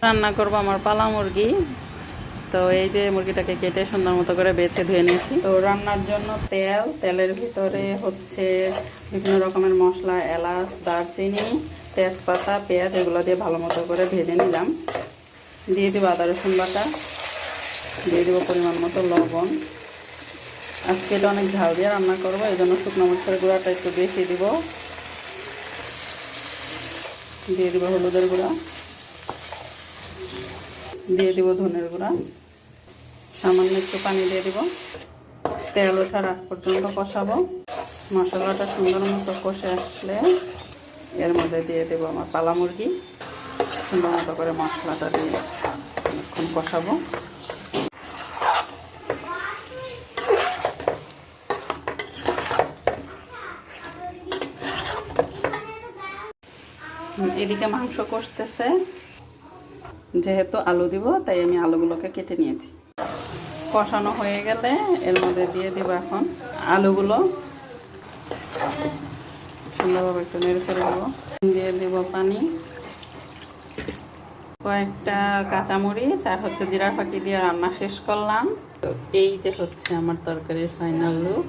রান্না করবো আমার পালা মুরগি। তো এই যে মুরগিটাকে কেটে সুন্দর মতো করে বেছে ধুয়ে নিয়েছি। তো রান্নার জন্য তেলের ভিতরে হচ্ছে বিভিন্ন রকমের মশলা, এলাচ, দারচিনি, তেজপাতা, পেঁয়াজ এগুলো দিয়ে ভালো মতো করে ভেজে নিলাম। দিয়ে দেবো আদা রসুন বাটা, দিয়ে দেবো পরিমাণ মতো লবণ। আজকে এটা অনেক ঝাল দিয়ে রান্না করবো, এই জন্য শুকনো মরিচের গুঁড়াটা একটু বেশি দিব। দিয়ে দেবো হলুদের গুঁড়া, দিয়ে দিব ধনের গুঁড়া, সামান্য একটু পানি দিয়ে দিব। তেল ওঠার আগ পর্যন্ত কষাবো। মশলাটা সুন্দর মতো কষে আসলে এর মধ্যে দিয়ে দেবো আমার পালা মুরগি। সুন্দর মতো করে মশলাটা দিয়ে অনেকক্ষণ কষাবো। এদিকে মাংস কষতেছে, যেহেতু আলু দিব তাই আমি আলুগুলোকে কেটে নিয়েছি। কষানো হয়ে গেলে এর মধ্যে দিয়ে দিব এখন আলুগুলো, সুন্দরভাবে একটু নেড়ে ফেলে দেবো। দিয়ে দেবো পানি, কয়েকটা কাঁচামরিচ আর হচ্ছে জিরার ফাঁকি দিয়ে রান্না শেষ করলাম। তো এই যে হচ্ছে আমার তরকারির ফাইনাল লুক।